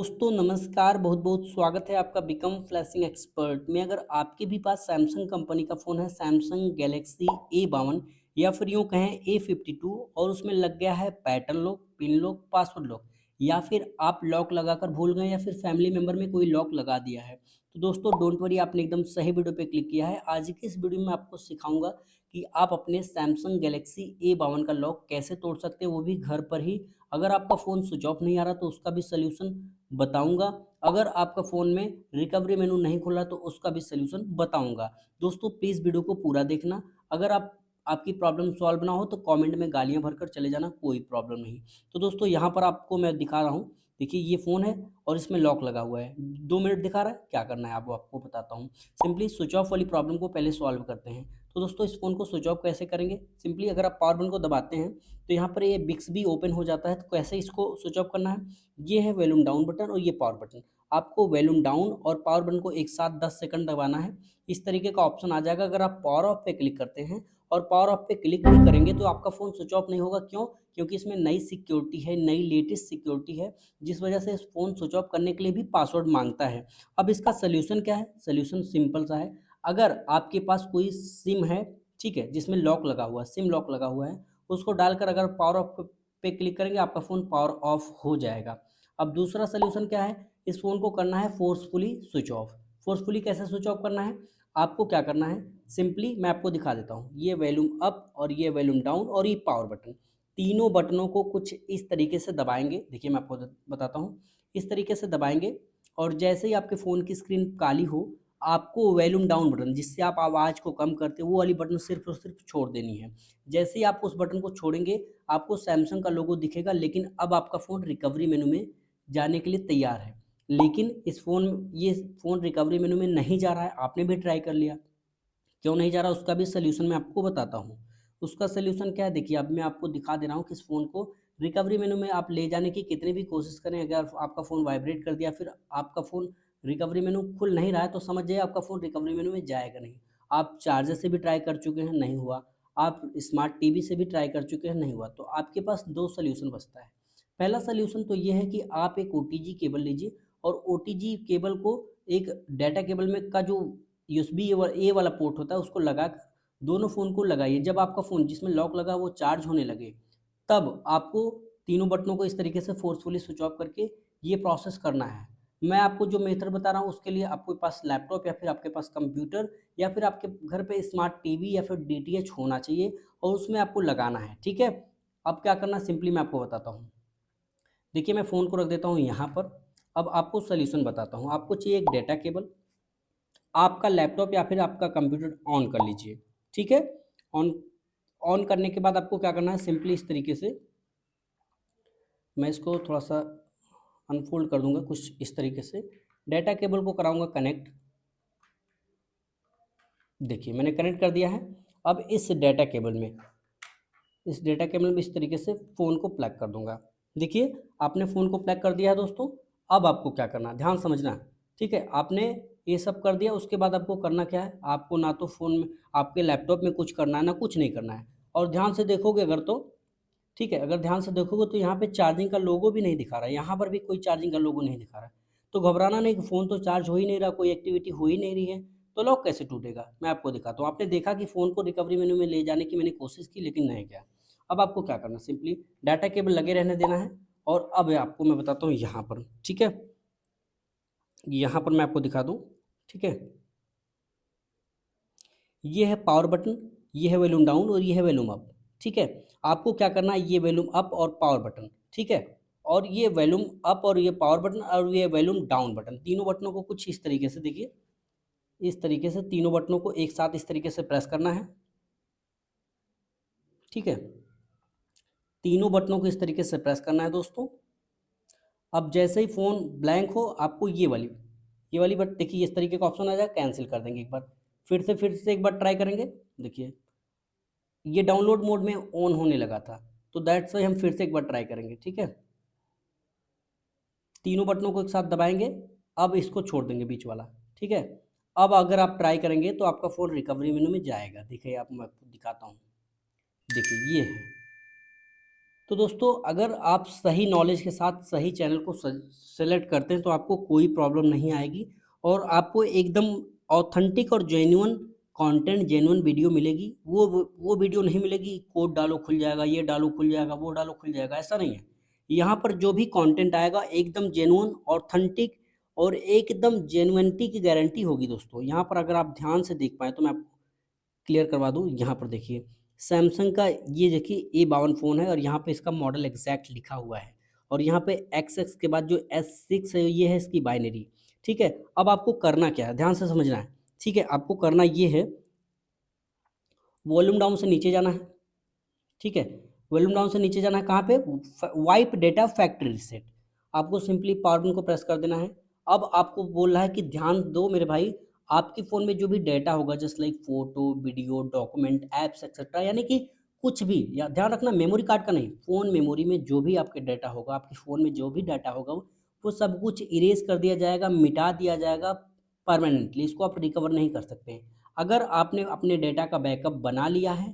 दोस्तों नमस्कार, बहुत बहुत स्वागत है आपका बिकम फ्लैशिंग एक्सपर्ट में। अगर आपके भी पास सैमसंग कंपनी का फ़ोन है, सैमसंग गैलेक्सी A52 या फिर यूँ कहें A52 और उसमें लग गया है pattern lock, pin lock, password lock, या फिर आप लॉक लगाकर भूल गए या फिर फैमिली मेंबर में कोई लॉक लगा दिया है, तो दोस्तों डोंट वरी, आपने एकदम सही वीडियो पे क्लिक किया है। आज की इस वीडियो में आपको सिखाऊंगा कि आप अपने सैमसंग गैलेक्सी A52 का लॉक कैसे तोड़ सकते हैं, वो भी घर पर ही। अगर आपका फ़ोन स्विच ऑफ नहीं आ रहा तो उसका भी सलूशन बताऊंगा। अगर आपका फ़ोन में रिकवरी मेनू नहीं खुल रहा तो उसका भी सलूशन बताऊंगा। दोस्तों प्लीज़ वीडियो को पूरा देखना। अगर आपकी प्रॉब्लम सॉल्व ना हो तो कमेंट में गालियां भरकर चले जाना, कोई प्रॉब्लम नहीं। तो दोस्तों यहाँ पर आपको मैं दिखा रहा हूँ, देखिए ये फ़ोन है और इसमें लॉक लगा हुआ है। 2 मिनट दिखा रहा है, क्या करना है आपको बताता हूँ। सिंपली स्विच ऑफ वाली प्रॉब्लम को पहले सॉल्व करते हैं। तो दोस्तों इस फ़ोन को स्विच ऑफ कैसे करेंगे, सिंपली अगर आप पावर बटन को दबाते हैं तो यहाँ पर ये बिक्स भी ओपन हो जाता है। तो कैसे इसको स्विच ऑफ करना है, ये है वॉल्यूम डाउन बटन और ये पावर बटन। आपको वॉल्यूम डाउन और पावर बटन को एक साथ 10 सेकंड दबाना है। इस तरीके का ऑप्शन आ जाएगा। अगर आप पावर ऑफ पे क्लिक करते हैं और पावर ऑफ पे क्लिक भी करेंगे तो आपका फ़ोन स्विच ऑफ नहीं होगा। क्यों? क्योंकि इसमें नई सिक्योरिटी है, नई लेटेस्ट सिक्योरिटी है, जिस वजह से इस फ़ोन स्विच ऑफ करने के लिए भी पासवर्ड मांगता है। अब इसका सॉल्यूशन क्या है? सॉल्यूशन सिंपल सा है। अगर आपके पास कोई सिम है, ठीक है, जिसमें लॉक लगा हुआ है, सिम लॉक लगा हुआ है, उसको डालकर अगर पावर ऑफ पे क्लिक करेंगे आपका फ़ोन पावर ऑफ हो जाएगा। अब दूसरा सॉल्यूशन क्या है, इस फ़ोन को करना है फोर्सफुली स्विच ऑफ। फोर्सफुली कैसे स्विच ऑफ करना है, आपको क्या करना है, सिंपली मैं आपको दिखा देता हूँ। ये वॉल्यूम अप और ये वॉल्यूम डाउन और ये पावर बटन, तीनों बटनों को कुछ इस तरीके से दबाएंगे। देखिए मैं आपको बताता हूँ, इस तरीके से दबाएंगे और जैसे ही आपके फ़ोन की स्क्रीन काली हो, आपको वॉल्यूम डाउन बटन, जिससे आप आवाज़ को कम करते हो, वो वाली बटन सिर्फ और सिर्फ छोड़ देनी है। जैसे ही आप उस बटन को छोड़ेंगे आपको सैमसंग का लोगो दिखेगा, लेकिन अब आपका फ़ोन रिकवरी मेनू में जाने के लिए तैयार है। लेकिन ये फ़ोन रिकवरी मेनू में नहीं जा रहा है। आपने भी ट्राई कर लिया, क्यों नहीं जा रहा, उसका भी सॉल्यूशन मैं आपको बताता हूँ। उसका सॉल्यूशन क्या है, देखिए अब मैं आपको दिखा दे रहा हूँ कि इस फ़ोन को रिकवरी मेनू में आप ले जाने की कितनी भी कोशिश करें, अगर आपका फ़ोन वाइब्रेट कर दिया, फिर आपका फ़ोन रिकवरी मेनू खुल नहीं रहा है, तो समझ जाइए आपका फ़ोन रिकवरी मेनू में जाएगा नहीं। आप चार्जर से भी ट्राई कर चुके हैं, नहीं हुआ। आप स्मार्ट टीवी से भी ट्राई कर चुके हैं, नहीं हुआ। तो आपके पास 2 सॉल्यूशन बचता है। पहला सॉल्यूशन तो ये है कि आप एक ओटीजी केबल लीजिए और ओटीजी केबल को एक डाटा केबल में का जो यूएसबी ए वाला पोर्ट होता है उसको लगाकर दोनों फ़ोन को लगाइए। जब आपका फ़ोन जिसमें लॉक लगा वो चार्ज होने लगे, तब आपको तीनों बटनों को इस तरीके से फोर्सफुली स्विच ऑफ करके ये प्रोसेस करना है। मैं आपको जो मेथड बता रहा हूँ उसके लिए आपके पास लैपटॉप या फिर आपके पास कंप्यूटर या फिर आपके घर पे स्मार्ट टीवी या फिर डीटीएच होना चाहिए और उसमें आपको लगाना है, ठीक है? अब क्या करना है सिंपली मैं आपको बताता हूँ। देखिए मैं फ़ोन को रख देता हूँ यहाँ पर। अब आपको सॉल्यूशन बताता हूँ। आपको चाहिए एक डेटा केबल, आपका लैपटॉप या फिर आपका कंप्यूटर ऑन कर लीजिए, ठीक है? ऑन ऑन करने के बाद आपको क्या करना है, सिंपली इस तरीके से मैं इसको थोड़ा-सा अनफ़ोल्ड कर दूँगा कुछ इस तरीके से। डाटा केबल को कराऊँगा कनेक्ट। देखिए मैंने कनेक्ट कर दिया है। अब इस डाटा केबल में इस तरीके से फ़ोन को प्लग कर दूँगा। देखिए आपने फ़ोन को प्लग कर दिया है दोस्तों। अब आपको क्या करना है, ध्यान समझना, ठीक है? आपने ये सब कर दिया, उसके बाद आपको करना क्या है, आपको ना तो फ़ोन में आपके लैपटॉप में कुछ करना है, ना कुछ नहीं करना है। और ध्यान से देखोगे अगर तो, ठीक है, अगर ध्यान से देखोगे तो यहाँ पे चार्जिंग का लोगो भी नहीं दिखा रहा है, यहाँ पर भी कोई चार्जिंग का लोगो नहीं दिखा रहा है। तो घबराना नहीं कि फ़ोन तो चार्ज हो ही नहीं रहा, कोई एक्टिविटी हो ही नहीं रही है, तो लॉक कैसे टूटेगा? मैं आपको दिखाता हूँ। आपने देखा कि फ़ोन को रिकवरी मेनू में ले जाने की मैंने कोशिश की लेकिन नहीं गया। अब आपको क्या करना है, सिंपली डाटा केबल लगे रहने देना है और अब आपको मैं बताता हूँ यहाँ पर, ठीक है? यहाँ पर मैं आपको दिखा दूँ, ठीक है? ये है पावर बटन, ये है वॉल्यूम डाउन और ये है वॉल्यूम अप, ठीक है? आपको क्या करना है, ये वॉल्यूम अप और पावर बटन, ठीक है? और ये वॉल्यूम अप और ये पावर बटन और ये वॉल्यूम डाउन बटन, तीनों बटनों को कुछ इस तरीके से देखिए, इस तरीके से तीनों बटनों को एक साथ इस तरीके से प्रेस करना है, ठीक है? तीनों बटनों को इस तरीके से प्रेस करना है दोस्तों। अब जैसे ही फ़ोन ब्लैंक हो आपको ये वाली बट देखिए इस तरीके का ऑप्शन आ जाएगा, कैंसिल कर देंगे एक बार। फिर से एक बार ट्राई करेंगे, देखिए ये डाउनलोड मोड में ऑन होने लगा था, तो दैट्स वाई हम फिर से एक बार ट्राई करेंगे, ठीक है? तीनों बटनों को एक साथ दबाएंगे, अब इसको छोड़ देंगे बीच वाला, ठीक है? अब अगर आप ट्राई करेंगे तो आपका फ़ोन रिकवरी मेनू में जाएगा। देखिए आप मैं आपको दिखाता हूँ, देखिए ये है। तो दोस्तों अगर आप सही नॉलेज के साथ सही चैनल को सेलेक्ट करते हैं तो आपको कोई प्रॉब्लम नहीं आएगी और आपको एकदम ऑथेंटिक और जेन्युइन कंटेंट, जेन्युइन वीडियो मिलेगी। वो वीडियो नहीं मिलेगी कोड डालो खुल जाएगा, ये डालो खुल जाएगा, वो डालो खुल जाएगा, ऐसा नहीं है। यहाँ पर जो भी कंटेंट आएगा एकदम जेन्युइन, ऑथेंटिक और एकदम जेन्युइनिटी की गारंटी होगी दोस्तों। यहाँ पर अगर आप ध्यान से देख पाएँ तो मैं आपको क्लियर करवा दूँ। यहाँ पर देखिए सैमसंग का ये देखिए A52 फ़ोन है और यहाँ पे इसका मॉडल एग्जैक्ट लिखा हुआ है और यहाँ पे XX के बाद जो S6 है ये है इसकी बाइनरी। ठीक है, अब आपको करना क्या है, ध्यान से समझना है। ठीक है, आपको करना ये है, वॉल्यूम डाउन से नीचे जाना है। ठीक है, वॉल्यूम डाउन से नीचे जाना है कहाँ पे, वाइप डेटा फैक्ट्री रीसेट। आपको सिंपली पावर बटन को प्रेस कर देना है। अब आपको बोल रहा है कि ध्यान दो मेरे भाई, आपके फ़ोन में जो भी डेटा होगा just like photo, video, document, apps etcetera, यानी कि कुछ भी, या ध्यान रखना मेमोरी कार्ड का नहीं, फ़ोन मेमोरी में जो भी आपके डाटा होगा, आपके फ़ोन में जो भी डाटा होगा वो सब कुछ इरेज़ कर दिया जाएगा, मिटा दिया जाएगा परमानेंटली। इसको आप रिकवर नहीं कर सकते हैं। अगर आपने अपने डेटा का बैकअप बना लिया है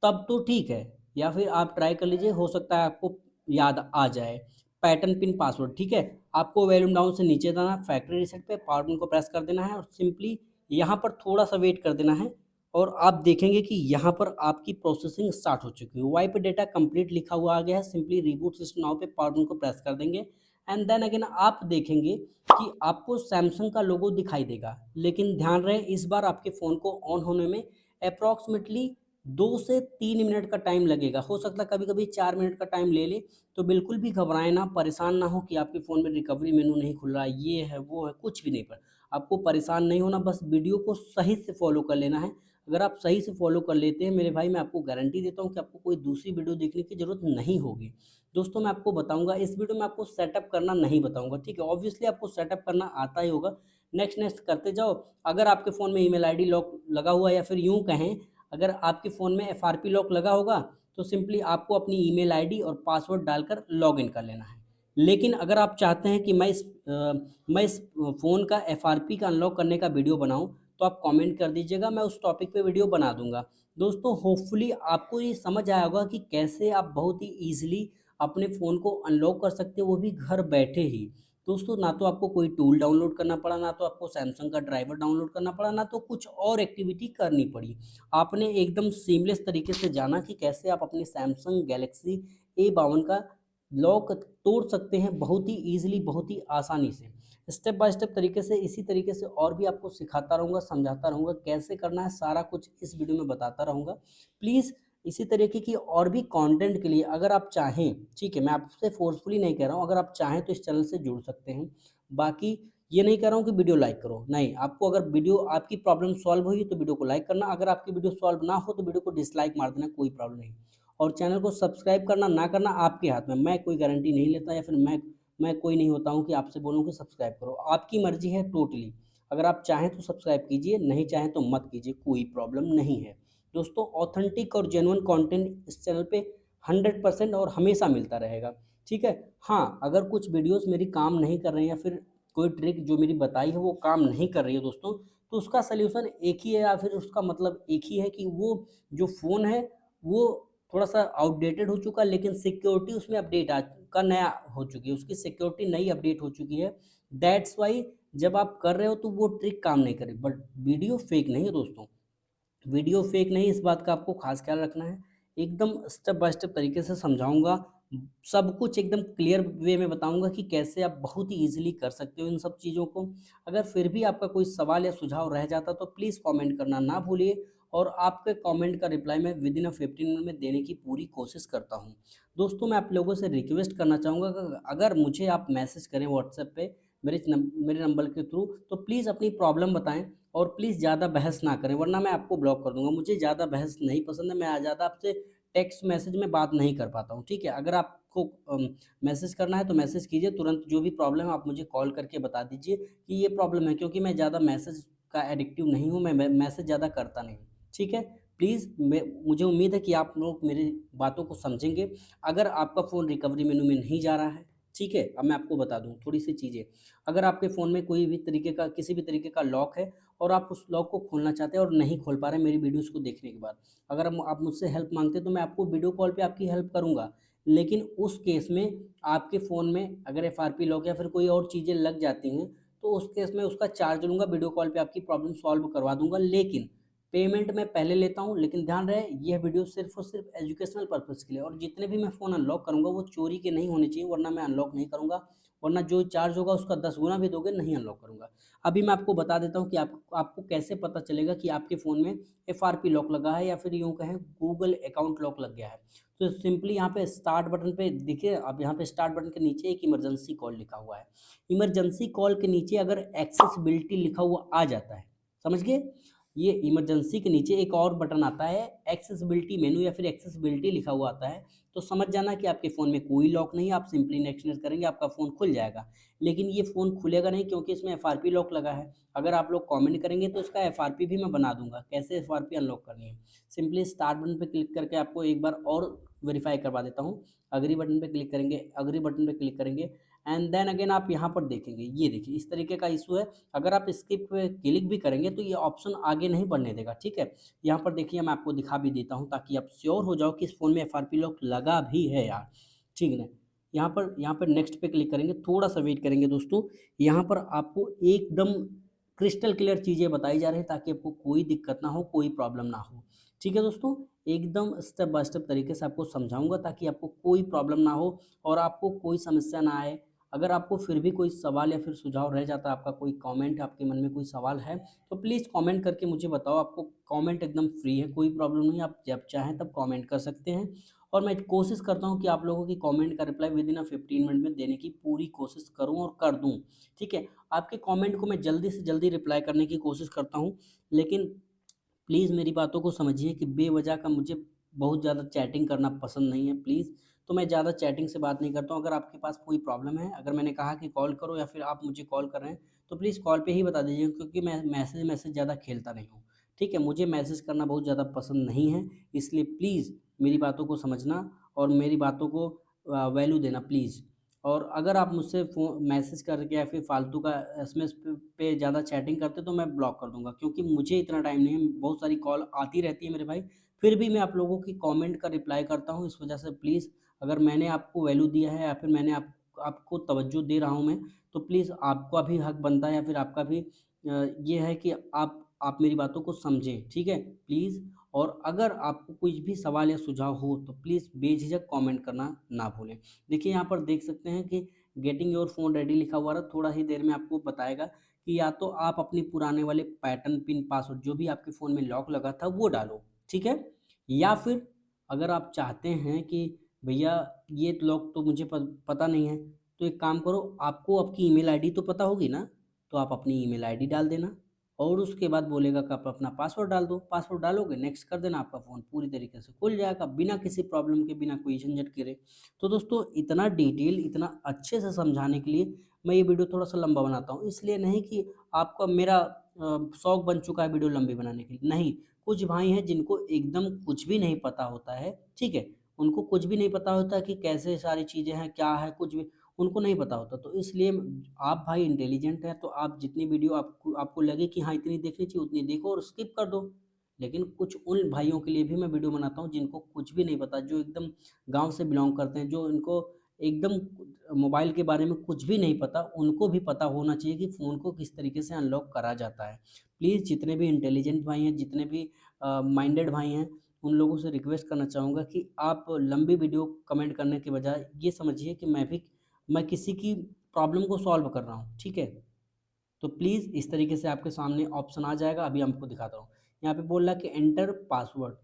तब तो ठीक है, या फिर आप ट्राई कर लीजिए, हो सकता है आपको याद आ जाए पैटर्न पिन पासवर्ड। ठीक है, आपको वॉल्यूम डाउन से नीचे जाना है, फैक्ट्री रीसेट पे पावर बटन को प्रेस कर देना है और सिंपली यहाँ पर थोड़ा सा वेट कर देना है और आप देखेंगे कि यहाँ पर आपकी प्रोसेसिंग स्टार्ट हो चुकी है। वाइप डेटा कंप्लीट लिखा हुआ आ गया है। सिंपली रिबूट सिस्टम नाउ पे पावर बटन को प्रेस कर देंगे एंड देन अगेन आप देखेंगे कि आपको सैमसंग का लोगो दिखाई देगा। लेकिन ध्यान रहे इस बार आपके फ़ोन को ऑन होने में अप्रॉक्सीमेटली 2 से 3 मिनट का टाइम लगेगा। हो सकता है कभी-कभी 4 मिनट का टाइम ले ले, तो बिल्कुल भी घबराएँ ना, परेशान ना हो कि आपके फ़ोन में रिकवरी मेनू नहीं खुल रहा है, ये है, वो है, कुछ भी नहीं। पर आपको परेशान नहीं होना, बस वीडियो को सही से फ़ॉलो कर लेना है। अगर आप सही से फ़ॉलो कर लेते हैं मेरे भाई, मैं आपको गारंटी देता हूँ कि आपको कोई दूसरी वीडियो देखने की ज़रूरत नहीं होगी। दोस्तों मैं आपको बताऊँगा, इस वीडियो में आपको सेटअप करना नहीं बताऊँगा, ठीक है? ऑब्वियसली आपको सेटअप करना आता ही होगा, नेक्स्ट करते जाओ। अगर आपके फ़ोन में ईमेल आईडी लॉक लगा हुआ है, या फिर यूँ कहें अगर आपके फ़ोन में एफआरपी लॉक लगा होगा तो सिंपली आपको अपनी ईमेल आईडी और पासवर्ड डालकर लॉगिन कर लेना है। लेकिन अगर आप चाहते हैं कि मैं इस फ़ोन का एफआरपी का अनलॉक करने का वीडियो बनाऊँ, तो आप कमेंट कर दीजिएगा, मैं उस टॉपिक पे वीडियो बना दूँगा। दोस्तों होपफुली आपको ये समझ आया होगा कि कैसे आप बहुत ही ईज़िली अपने फ़ोन को अनलॉक कर सकते हो, वो भी घर बैठे ही। दोस्तों ना तो आपको कोई टूल डाउनलोड करना पड़ा, ना तो आपको सैमसंग का ड्राइवर डाउनलोड करना पड़ा, ना तो कुछ और एक्टिविटी करनी पड़ी। आपने एकदम सीमलेस तरीके से जाना कि कैसे आप अपने सैमसंग गैलेक्सी A52 का लॉक तोड़ सकते हैं बहुत ही ईज़िली, बहुत ही आसानी से। स्टेप बाय स्टेप तरीके से, इसी तरीके से और भी आपको सिखाता रहूँगा, समझाता रहूँगा, कैसे करना है सारा कुछ इस वीडियो में बताता रहूँगा। प्लीज़ इसी तरीके की और भी कंटेंट के लिए अगर आप चाहें, ठीक है, मैं आपसे फ़ोर्सफुली नहीं कह रहा हूँ, अगर आप चाहें तो इस चैनल से जुड़ सकते हैं। बाकी ये नहीं कह रहा हूँ कि वीडियो लाइक करो, नहीं, आपको अगर वीडियो आपकी प्रॉब्लम सॉल्व हुई तो वीडियो को लाइक करना, अगर आपकी वीडियो सॉल्व ना हो तो वीडियो को डिसलाइक मार देना, कोई प्रॉब्लम नहीं। और चैनल को सब्सक्राइब करना ना करना आपके हाथ में, मैं कोई गारंटी नहीं लेता, या फिर मैं कोई नहीं होता हूँ कि आपसे बोलूँ कि सब्सक्राइब करो, आपकी मर्ज़ी है टोटली। अगर आप चाहें तो सब्सक्राइब कीजिए, नहीं चाहें तो मत कीजिए, कोई प्रॉब्लम नहीं है। दोस्तों ऑथेंटिक और जेन्युइन कंटेंट इस चैनल पे 100% और हमेशा मिलता रहेगा, ठीक है? हाँ, अगर कुछ वीडियोज़ मेरी काम नहीं कर रही हैं या फिर कोई ट्रिक जो मेरी बताई है वो काम नहीं कर रही है दोस्तों, तो उसका सॉल्यूशन एक ही है, या फिर उसका मतलब एक ही है कि वो जो फ़ोन है वो थोड़ा-सा आउटडेटेड हो चुका है, लेकिन सिक्योरिटी उसमें अपडेट आ का नया हो चुकी है, उसकी सिक्योरिटी नई अपडेट हो चुकी है। दैट्स व्हाई जब आप कर रहे हो तो वो ट्रिक काम नहीं करे, बट वीडियो फेक नहीं है दोस्तों। वीडियो फेक नहीं, इस बात का आपको खास ख्याल रखना है। एकदम स्टेप बाय स्टेप तरीके से समझाऊँगा, सब कुछ एकदम क्लियर वे में बताऊँगा कि कैसे आप बहुत ही ईज़िली कर सकते हो इन सब चीज़ों को। अगर फिर भी आपका कोई सवाल या सुझाव रह जाता तो प्लीज़ कमेंट करना ना भूलिए, और आपके कमेंट का रिप्लाई मैं विदिन 15 मिनट में देने की पूरी कोशिश करता हूँ। दोस्तों मैं आप लोगों से रिक्वेस्ट करना चाहूँगा कि अगर मुझे आप मैसेज करें व्हाट्सएप पे मेरे नंबर के थ्रू, तो प्लीज़ अपनी प्रॉब्लम बताएँ और प्लीज़ ज़्यादा बहस ना करें, वरना मैं आपको ब्लॉक कर दूँगा। मुझे ज़्यादा बहस नहीं पसंद है, मैं ज़्यादा आपसे टेक्स्ट मैसेज में बात नहीं कर पाता हूँ, ठीक है? अगर आपको मैसेज करना है तो मैसेज कीजिए, तुरंत जो भी प्रॉब्लम है आप मुझे कॉल करके बता दीजिए कि ये प्रॉब्लम है, क्योंकि मैं ज़्यादा मैसेज का एडिक्टिव नहीं हूँ, मैं मैसेज ज़्यादा करता नहीं हूँ, ठीक है? प्लीज़ मैं मुझे उम्मीद है कि आप लोग मेरी बातों को समझेंगे। अगर आपका फ़ोन रिकवरी मेनू में नहीं जा रहा है, ठीक है? अब मैं आपको बता दूँ थोड़ी-सी चीज़ें। अगर आपके फ़ोन में कोई भी तरीके का, किसी भी तरीके का लॉक है और आप उस लॉक को खोलना चाहते हैं और नहीं खोल पा रहे हैं मेरी वीडियोज़ को देखने के बाद, अगर आप मुझसे हेल्प माँगते हैं तो मैं आपको वीडियो कॉल पे आपकी हेल्प करूँगा। लेकिन उस केस में आपके फ़ोन में अगर एफआरपी लॉक या फिर कोई और चीज़ें लग जाती हैं, तो उस केस में उसका चार्ज लूँगा, वीडियो कॉल पे आपकी प्रॉब्लम सॉल्व करवा दूँगा। लेकिन पेमेंट मैं पहले लेता हूँ, लेकिन ध्यान रहे यह वीडियो सिर्फ़ और सिर्फ़ एजुकेशनल पर्पज़ के लिए, और जितने भी मैं फ़ोन अनलॉक करूँगा वो चोरी के नहीं होने चाहिए, वरना मैं अनलॉक नहीं करूँगा, वरना जो चार्ज होगा उसका 10 गुना भी दोगे नहीं अनलॉक करूँगा। अभी मैं आपको बता देता हूँ कि आपको कैसे पता चलेगा कि आपके फ़ोन में एफआरपी लॉक लगा है या फिर यूँ कहें गूगल अकाउंट लॉक लग गया है। तो सिंपली यहाँ पे स्टार्ट बटन पे देखिए, अब यहाँ पे स्टार्ट बटन के नीचे एक इमरजेंसी कॉल लिखा हुआ है। इमरजेंसी कॉल के नीचे अगर एक्सेसिबिलिटी लिखा हुआ आ जाता है, समझ गए? ये इमरजेंसी के नीचे एक और बटन आता है, एक्सेसिबिलिटी मेनू या फिर एक्सेसिबिलिटी लिखा हुआ आता है, तो समझ जाना कि आपके फ़ोन में कोई लॉक नहीं है, आप सिंपली नेक्स्ट नेक्स्ट करेंगे, आपका फ़ोन खुल जाएगा। लेकिन ये फ़ोन खुलेगा नहीं क्योंकि इसमें एफआरपी लॉक लगा है। अगर आप लोग कमेंट करेंगे तो इसका एफआरपी भी मैं बना दूँगा, कैसे एफआरपी अनलॉक करनी है। सिंपली स्टार्ट बटन पे क्लिक करके आपको एक बार और वेरीफाई करवा देता हूँ। एग्री बटन पे क्लिक करेंगे, एग्री बटन पे क्लिक करेंगे एंड देन अगेन आप यहाँ पर देखेंगे, ये देखिए इस तरीके का इशू है। अगर आप स्किप पे क्लिक भी करेंगे तो ये ऑप्शन आगे नहीं बढ़ने देगा, ठीक है? यहाँ पर देखिए मैं आपको दिखा भी देता हूँ ताकि आप श्योर हो जाओ कि इस फ़ोन में एफआरपी लॉक लगा भी है यार, ठीक है ना? यहाँ पर नेक्स्ट पे क्लिक करेंगे, थोड़ा-सा वेट करेंगे दोस्तों। यहाँ पर आपको एकदम क्रिस्टल क्लियर चीज़ें बताई जा रही हैं ताकि आपको कोई दिक्कत ना हो, कोई प्रॉब्लम ना हो। ठीक है दोस्तों? एकदम स्टेप बाय स्टेप तरीके से आपको समझाऊँगा ताकि आपको कोई प्रॉब्लम ना हो और आपको कोई समस्या ना आए। अगर आपको फिर भी कोई सवाल या फिर सुझाव रह जाता है, आपका कोई कमेंट, आपके मन में कोई सवाल है, तो प्लीज़ कमेंट करके मुझे बताओ। आपको कमेंट एकदम फ्री है, कोई प्रॉब्लम नहीं है, आप जब चाहें तब कमेंट कर सकते हैं। और मैं कोशिश करता हूँ कि आप लोगों की कमेंट का रिप्लाई विदिन 15 मिनट में देने की पूरी कोशिश करूँ और कर दूँ, ठीक है? आपके कमेंट को मैं जल्दी से जल्दी रिप्लाई करने की कोशिश करता हूँ, लेकिन प्लीज़ मेरी बातों को समझिए कि बेवजह का मुझे बहुत ज़्यादा चैटिंग करना पसंद नहीं है, प्लीज़। तो मैं ज़्यादा चैटिंग से बात नहीं करता हूँ। अगर आपके पास कोई प्रॉब्लम है, अगर मैंने कहा कि कॉल करो या फिर आप मुझे कॉल कर रहे हैं, तो प्लीज़ कॉल पे ही बता दीजिए क्योंकि मैं मैसेज ज़्यादा खेलता नहीं हूँ, ठीक है? मुझे मैसेज करना बहुत ज़्यादा पसंद नहीं है, इसलिए प्लीज़ मेरी बातों को समझना और मेरी बातों को वैल्यू देना प्लीज़। और अगर आप मुझसे मैसेज करके या फिर फालतू का एसएमएस पे ज़्यादा चैटिंग करते तो मैं ब्लॉक कर दूँगा, क्योंकि मुझे इतना टाइम नहीं है, बहुत सारी कॉल आती रहती है मेरे भाई, फिर भी मैं आप लोगों की कमेंट का रिप्लाई करता हूँ। इस वजह से प्लीज़, अगर मैंने आपको वैल्यू दिया है या फिर मैंने आपको तवज्जो दे रहा हूँ मैं, तो प्लीज़ आपका भी हक बनता है या फिर आपका भी ये है कि आप मेरी बातों को समझें, ठीक है? प्लीज़। और अगर आपको कुछ भी सवाल या सुझाव हो तो प्लीज़ बेझिझक कमेंट करना ना भूलें। देखिए यहाँ पर देख सकते हैं कि गेटिंग योर फ़ोन रेडी लिखा हुआ रहा, थोड़ा ही देर में आपको बताएगा कि या तो आप अपने पुराने वाले पैटर्न, पिन, पासवर्ड जो भी आपके फ़ोन में लॉक लगा था वो डालो, ठीक है? या फिर अगर आप चाहते हैं कि भैया ये लॉक तो मुझे पता नहीं है, तो एक काम करो, आपको आपकी ईमेल आईडी तो पता होगी ना? तो आप अपनी ईमेल आईडी डाल देना और उसके बाद बोलेगा कि आप अपना पासवर्ड डाल दो। पासवर्ड डालोगे, नेक्स्ट कर देना, आपका फ़ोन पूरी तरीके से खुल जाएगा बिना किसी प्रॉब्लम के, बिना कोई झंझट करे। तो दोस्तों इतना डिटेल, इतना अच्छे से समझाने के लिए मैं ये वीडियो थोड़ा-सा लंबा बनाता हूँ। इसलिए नहीं कि आपका मेरा शौक बन चुका है वीडियो लंबी बनाने के लिए, नहीं। कुछ भाई हैं जिनको एकदम कुछ भी नहीं पता होता है, ठीक है? उनको कुछ भी नहीं पता होता कि कैसे सारी चीज़ें हैं, क्या है, कुछ भी उनको नहीं पता होता। तो इसलिए आप भाई इंटेलिजेंट हैं, तो आप जितनी वीडियो आपको आपको लगे कि हाँ, इतनी देखनी चाहिए, उतनी देखो और स्किप कर दो। लेकिन कुछ उन भाइयों के लिए भी मैं वीडियो बनाता हूँ जिनको कुछ भी नहीं पता, जो एकदम गाँव से बिलॉन्ग करते हैं, जो इनको एकदम मोबाइल के बारे में कुछ भी नहीं पता, उनको भी पता होना चाहिए कि फ़ोन को किस तरीके से अनलॉक करा जाता है। प्लीज़ जितने भी इंटेलिजेंट भाई हैं, जितने भी माइंडेड भाई हैं, उन लोगों से रिक्वेस्ट करना चाहूँगा कि आप लंबी वीडियो कमेंट करने के बजाय ये समझिए कि मैं किसी की प्रॉब्लम को सॉल्व कर रहा हूँ, ठीक है? तो प्लीज़ इस तरीके से आपके सामने ऑप्शन आ जाएगा, अभी आपको दिखाता हूँ। यहाँ पे बोल रहा है कि एंटर पासवर्ड।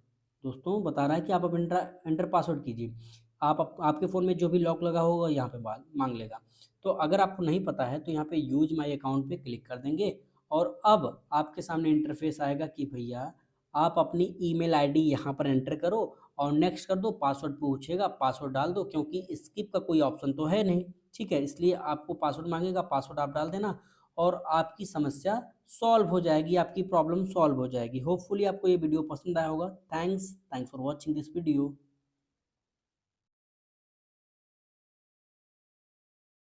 दोस्तों बता रहा है कि आप अब एंटर पासवर्ड कीजिए। आपके फ़ोन में जो भी लॉक लगा होगा यहाँ पे बाल माँग लेगा। तो अगर आपको नहीं पता है तो यहाँ पे यूज़ माय अकाउंट पे क्लिक कर देंगे और अब आपके सामने इंटरफ़ेस आएगा कि भैया आप अपनी ईमेल आईडी यहाँ पर एंटर करो और नेक्स्ट कर दो, पासवर्ड पूछेगा, पासवर्ड डाल दो क्योंकि स्किप का कोई ऑप्शन तो है नहीं, ठीक है? इसलिए आपको पासवर्ड माँगेगा, पासवर्ड आप डाल देना और आपकी समस्या सॉल्व हो जाएगी, आपकी प्रॉब्लम सॉल्व हो जाएगी। होपफुली आपको ये वीडियो पसंद आया होगा। Thanks for watching this video.